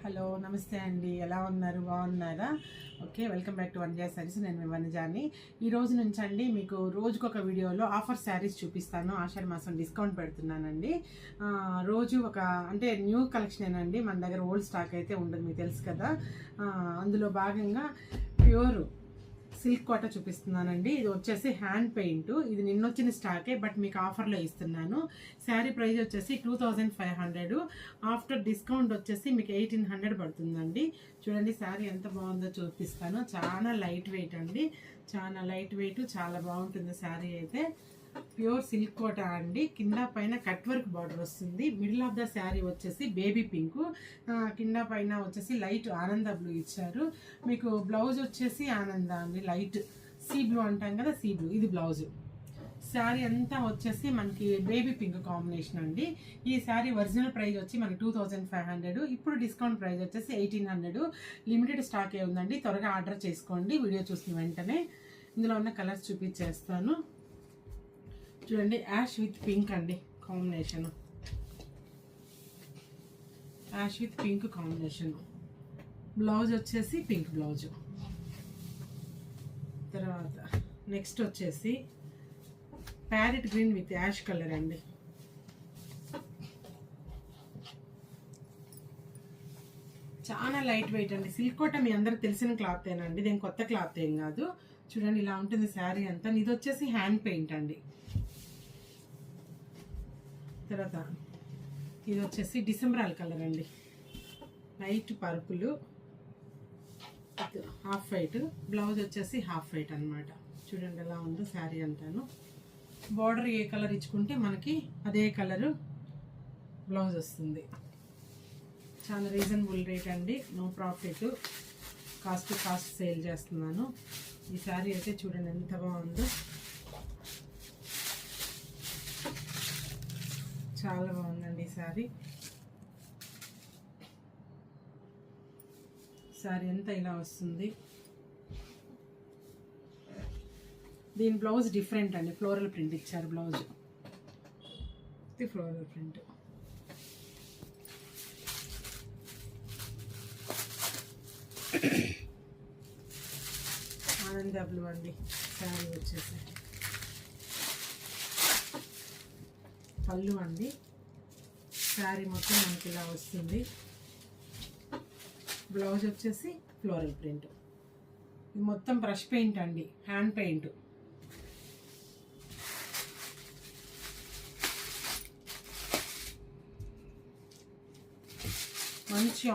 Hello నమస్తే అండి, ఎలా ఉన్నారు? బాగున్నారా? Okay, welcome back to Vanaja saris. నేను మీ వనజాని. ఈ రోజు నుంచి అండి మీకు రోజుకొక వీడియోలో ఆఫర్ శారీస్ చూపిస్తాను. ఆషాఢ మాసం డిస్కౌంట్ పెడుతున్నానండి. రోజు ఒక అంటే న్యూ కలెక్షన్ అండి, మన దగ్గర ఓల్డ్ స్టాక్ అయితే ఉండదు, మీకు తెలుసు కదా. అందులో భాగంగా ప్యూర్ సిల్క్ కోట చూపిస్తున్నానండి. ఇది వచ్చేసి హ్యాండ్ పెయింట్. ఇది నిన్నొచ్చిన స్టాకే, బట్ మీకు ఆఫర్లో ఇస్తున్నాను. శారీ ప్రైస్ వచ్చేసి 2500. ఆఫ్టర్ డిస్కౌంట్ వచ్చేసి మీకు 1800 పడుతుందండి. చూడండి శారీ ఎంత బాగుందో చూపిస్తాను. చాలా లైట్ వెయిట్ అండి, చాలా లైట్ వెయిట్, చాలా బాగుంటుంది శారీ అయితే. ప్యూర్ సిల్క్ కోట అండి. కింద పైన కట్ వర్క్ బార్డర్ వస్తుంది. మిడిల్ ఆఫ్ ద శారీ వచ్చేసి బేబీ పింక్, కింద పైన వచ్చేసి లైట్ ఆనంద బ్లూ ఇచ్చారు. మీకు బ్లౌజ్ వచ్చేసి ఆనంద అండి, లైట్ సీ బ్లూ అంటాం కదా, సీ బ్లూ ఇది బ్లౌజ్. శారీ అంతా వచ్చేసి మనకి బేబీ పింక్ కాంబినేషన్ అండి. ఈ శారీ ఒరిజినల్ ప్రైస్ వచ్చి మనకి 2500. ఇప్పుడు డిస్కౌంట్ ప్రైస్ వచ్చేసి 1800. లిమిటెడ్ స్టాకే ఉందండి, త్వరగా ఆర్డర్ చేసుకోండి. వీడియో చూసిన వెంటనే ఇందులో ఉన్న కలర్స్ చూపించేస్తాను. చూడండి, యాష్ విత్ పింక్ అండి combination, ash with pink combination. Blouse వచ్చేసి పింక్ బ్లౌజ్. తర్వాత నెక్స్ట్ వచ్చేసి parrot green with ash colour అండి. చాలా లైట్ వెయిట్ అండి. సిల్క్ కోట మీ అందరికి తెలిసిన క్లాత్ ఏనండి, దీని కొత్త క్లాత్ ఏం కాదు. చూడండి ఇలా ఉంటుంది శారీ అంతా. ఇది వచ్చేసి హ్యాండ్ పెయింట్ అండి. తర్వాత ఇది వచ్చేసి డిసెంబరాల్ కలర్ అండి, light purple, half white. Blouse వచ్చేసి హాఫ్ వైట్ అనమాట. చూడండి ఎలా ఉందో శారీ అంటాను. బార్డర్ ఏ కలర్ ఇచ్చుకుంటే మనకి అదే కలరు బ్లౌజ్ వస్తుంది. చాలా రీజనబుల్ రేట్ అండి, నో ప్రాఫిట్, కాస్ట్ సేల్ చేస్తున్నాను. ఈ శారీ అయితే చూడండి ఎంత బాగుందో, చాలా బాగుందండి ఈ శారీ. శారీ అంతా ఇలా వస్తుంది. దీని బ్లౌజ్ డిఫరెంట్ అండి, ఫ్లోరల్ ప్రింట్ ఇచ్చారు బ్లౌజ్. ఇది ఫ్లోరల్ ప్రింట్. ఆనంద బ్లూ అండి శారీ వచ్చేసి. పళ్ళు అండి, శారీ మొత్తం మనకి ఇలా వస్తుంది. బ్లౌజ్ వచ్చేసి ఫ్లోరల్ ప్రింట్. ఇది మొత్తం బ్రష్ పెయింట్ అండి, హ్యాండ్ పెయింట్. మంచి